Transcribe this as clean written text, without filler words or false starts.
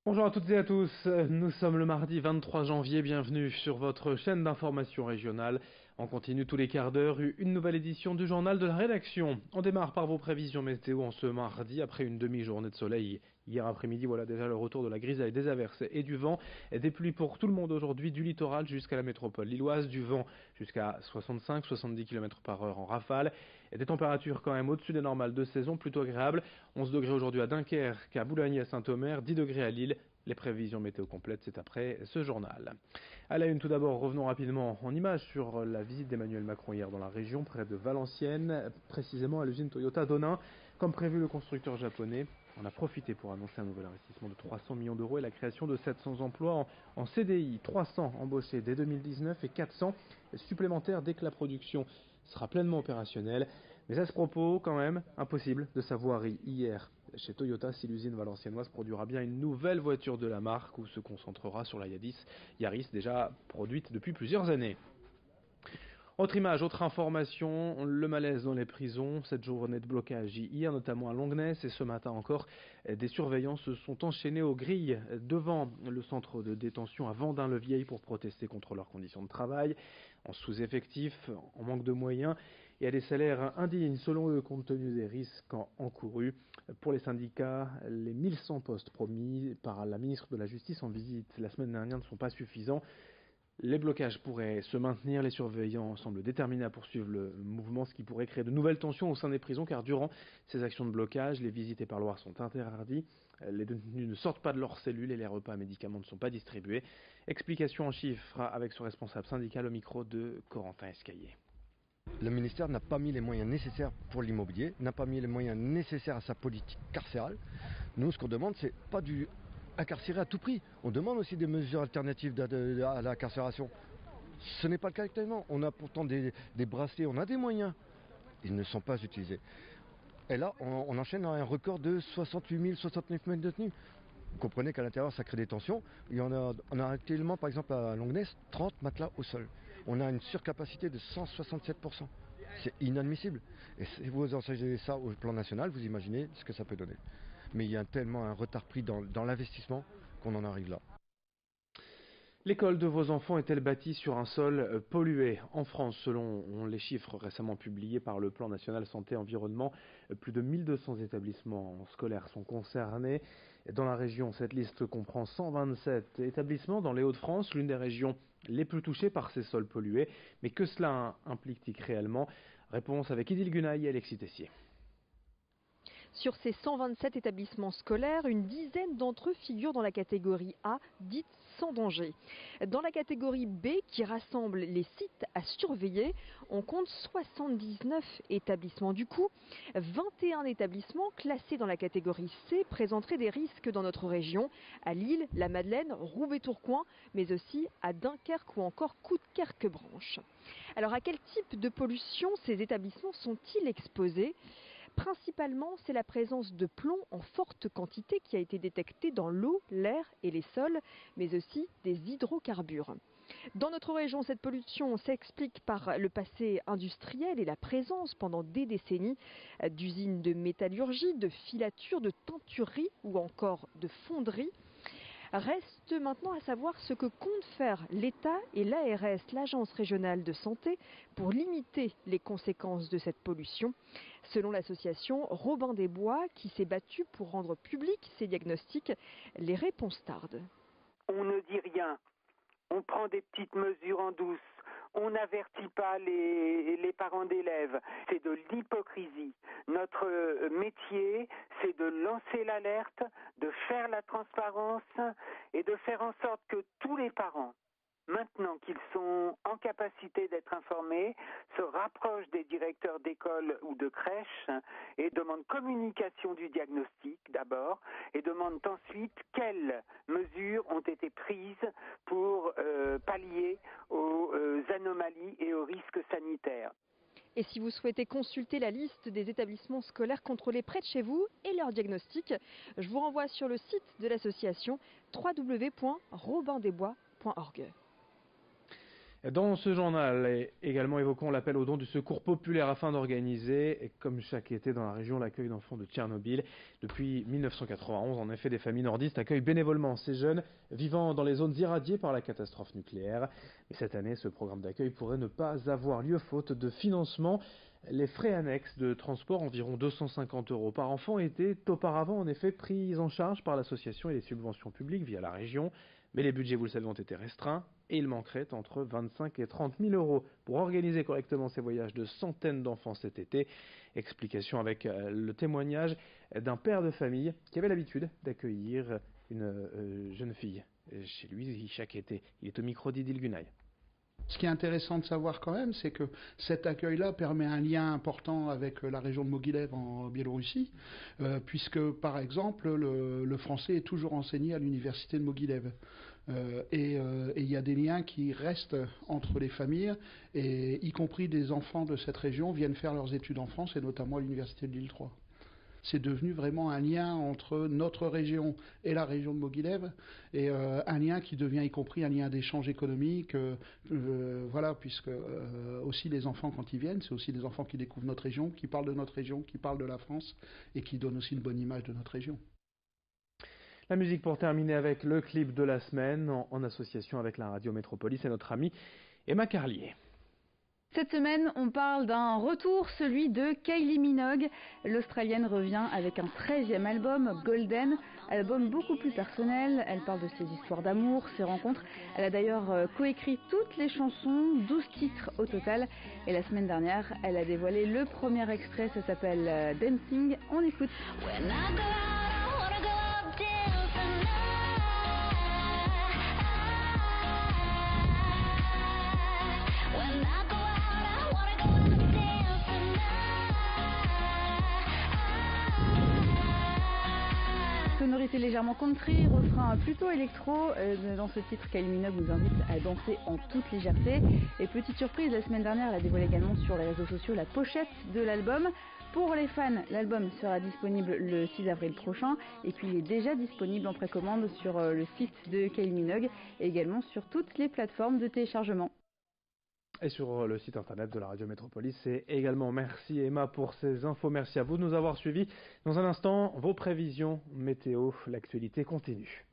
Bonjour à toutes et à tous, nous sommes le mardi 23 janvier, bienvenue sur votre chaîne d'information régionale. On continue tous les quarts d'heure, une nouvelle édition du journal de la rédaction. On démarre par vos prévisions météo en ce mardi, après une demi-journée de soleil. Hier après-midi, voilà déjà le retour de la grisaille, des averses et du vent. Et des pluies pour tout le monde aujourd'hui, du littoral jusqu'à la métropole lilloise, du vent jusqu'à 65-70 km par heure en rafale. Et des températures quand même au-dessus des normales de saison, plutôt agréables. 11 degrés aujourd'hui à Dunkerque, à Boulogne et à Saint-Omer, 10 degrés à Lille. Les prévisions météo complètes, c'est après ce journal. À la une, tout d'abord, revenons rapidement en images sur la visite d'Emmanuel Macron hier dans la région, près de Valenciennes, précisément à l'usine Toyota d'Onin. Comme prévu, le constructeur japonais en a profité pour annoncer un nouvel investissement de 300 millions d'euros et la création de 700 emplois en CDI, 300 embauchés dès 2019 et 400 supplémentaires dès que la production sera pleinement opérationnelle. Mais à ce propos, quand même, impossible de savoir hier chez Toyota si l'usine valenciennoise produira bien une nouvelle voiture de la marque ou se concentrera sur la Yaris déjà produite depuis plusieurs années. Autre image, autre information, le malaise dans les prisons, cette journée de blocage hier notamment à Longness et ce matin encore, des surveillants se sont enchaînés aux grilles devant le centre de détention à Vendin-le-Vieil pour protester contre leurs conditions de travail, en sous-effectif, en manque de moyens et à des salaires indignes selon eux compte tenu des risques encourus. Pour les syndicats, les 1100 postes promis par la ministre de la Justice en visite la semaine dernière ne sont pas suffisants. Les blocages pourraient se maintenir, les surveillants semblent déterminés à poursuivre le mouvement, ce qui pourrait créer de nouvelles tensions au sein des prisons, car durant ces actions de blocage, les visites et parloirs sont interdits, les détenus ne sortent pas de leurs cellules et les repas et médicaments ne sont pas distribués. Explication en chiffres avec ce responsable syndical au micro de Corentin Escaillé. Le ministère n'a pas mis les moyens nécessaires pour l'immobilier, n'a pas mis les moyens nécessaires à sa politique carcérale. Nous, ce qu'on demande, c'est pas du incarcérer à tout prix. On demande aussi des mesures alternatives à l'incarcération. Ce n'est pas le cas actuellement. On a pourtant des bracelets, on a des moyens. Ils ne sont pas utilisés. Et là, on enchaîne à un record de 68 000, 69 000 détenus. Vous comprenez qu'à l'intérieur, ça crée des tensions. On a actuellement, par exemple, à Longness, 30 matelas au sol. On a une surcapacité de 167%. C'est inadmissible. Et si vous enseignez ça au plan national, vous imaginez ce que ça peut donner. Mais il y a tellement un retard pris dans l'investissement qu'on en arrive là. L'école de vos enfants est-elle bâtie sur un sol pollué? En France, selon les chiffres récemment publiés par le Plan national santé-environnement, plus de 1200 établissements scolaires sont concernés. Dans la région, cette liste comprend 127 établissements dans les Hauts-de-France, l'une des régions les plus touchées par ces sols pollués. Mais que cela implique-t-il réellement? Réponse avec Idil Gunaï et Alexis Tessier. Sur ces 127 établissements scolaires, une dizaine d'entre eux figurent dans la catégorie A, dite sans danger. Dans la catégorie B, qui rassemble les sites à surveiller, on compte 79 établissements. Du coup, 21 établissements classés dans la catégorie C présenteraient des risques dans notre région, à Lille, la Madeleine, Roubaix-Tourcoing, mais aussi à Dunkerque ou encore Coudekerque-Branche. Alors à quel type de pollution ces établissements sont-ils exposés ? Principalement, c'est la présence de plomb en forte quantité qui a été détectée dans l'eau, l'air et les sols, mais aussi des hydrocarbures. Dans notre région, cette pollution s'explique par le passé industriel et la présence pendant des décennies d'usines de métallurgie, de filature, de teinturerie ou encore de fonderie. Reste maintenant à savoir ce que comptent faire l'État et l'ARS, l'Agence régionale de santé, pour limiter les conséquences de cette pollution. Selon l'association Robin des Bois, qui s'est battue pour rendre publics ces diagnostics, les réponses tardent. On ne dit rien. On prend des petites mesures en douce. On n'avertit pas les parents d'élèves. C'est de l'hypocrisie. Notre métier, c'est de lancer l'alerte, de faire la transparence et de faire en sorte que tous les parents, maintenant qu'ils sont en capacité d'être informés, se rapprochent des directeurs d'école ou de crèche et demandent communication du diagnostic d'abord et demandent ensuite quelles mesures ont été prises pour pallier aux anomalies et aux risques sanitaires. Et si vous souhaitez consulter la liste des établissements scolaires contrôlés près de chez vous et leur diagnostic, je vous renvoie sur le site de l'association www.robindesbois.org. Dans ce journal, également évoquons l'appel aux dons du Secours populaire afin d'organiser, comme chaque été dans la région, l'accueil d'enfants de Tchernobyl. Depuis 1991, en effet, des familles nordistes accueillent bénévolement ces jeunes vivant dans les zones irradiées par la catastrophe nucléaire. Mais cette année, ce programme d'accueil pourrait ne pas avoir lieu faute de financement. Les frais annexes de transport, environ 250 € par enfant, étaient auparavant en effet pris en charge par l'association et les subventions publiques via la région. Mais les budgets, vous le savez, ont été restreints et il manquerait entre 25 et 30 000 € pour organiser correctement ces voyages de centaines d'enfants cet été. Explication avec le témoignage d'un père de famille qui avait l'habitude d'accueillir une jeune fille chez lui chaque été. Il est au micro d'Idil Gunay. Ce qui est intéressant de savoir quand même, c'est que cet accueil-là permet un lien important avec la région de Mogilev en Biélorussie, puisque par exemple le français est toujours enseigné à l'université de Mogilev. Et il y a des liens qui restent entre les familles, et y compris des enfants de cette région viennent faire leurs études en France, et notamment à l'université de Lille 3. C'est devenu vraiment un lien entre notre région et la région de Mogilev, et un lien qui devient y compris un lien d'échange économique, voilà, puisque aussi les enfants quand ils viennent, c'est aussi des enfants qui découvrent notre région, qui parlent de notre région, qui parlent de la France, et qui donnent aussi une bonne image de notre région. La musique pour terminer avec le clip de la semaine, en association avec la radio Métropolis et notre amie Emma Carlier. Cette semaine, on parle d'un retour, celui de Kylie Minogue. L'Australienne revient avec un 13e album, Golden, album beaucoup plus personnel. Elle parle de ses histoires d'amour, ses rencontres. Elle a d'ailleurs coécrit toutes les chansons, 12 titres au total. Et la semaine dernière, elle a dévoilé le premier extrait, ça s'appelle Dancing. On écoute. Sonorité légèrement country, refrain plutôt électro. Dans ce titre, Kylie Minogue nous invite à danser en toute légèreté. Et petite surprise, la semaine dernière, elle a dévoilé également sur les réseaux sociaux la pochette de l'album. Pour les fans, l'album sera disponible le 6 avril prochain. Et puis il est déjà disponible en précommande sur le site de Kylie Minogue et également sur toutes les plateformes de téléchargement. Et sur le site internet de la radio Métropolis. Et également merci Emma pour ces infos. Merci à vous de nous avoir suivis. Dans un instant, vos prévisions météo. L'actualité continue.